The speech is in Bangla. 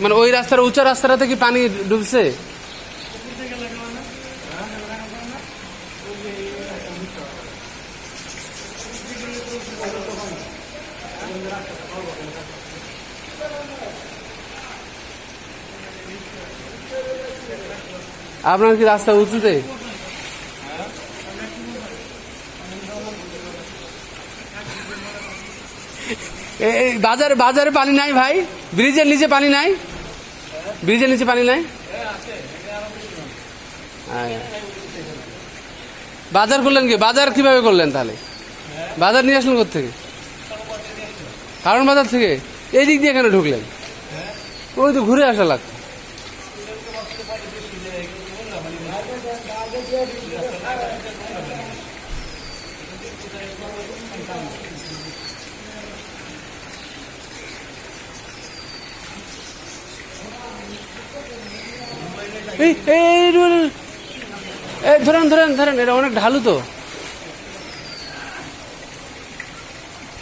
মানে ওই রাস্তার উঁচা রাস্তাটাতে কি পানি ডুবছে? আপনার কি রাস্তা উঁচুতে? বাজারে বাজারে পানি নাই ভাই? ব্রিজের নিচে পানি নাই? ব্রিজের নিচে পানি নাই? বাজার করলেন কি? বাজার কিভাবে করলেন তাহলে? বাজার নিয়ে আসলেন কোথেকে? কারণ বাজার থেকে এই দিক দিয়ে কেন ঢুকলেন? ওই তো ঘুরে আসা লাগতো। এই ধরেন ধরেন ধরেন, এটা অনেক ঢালু তো।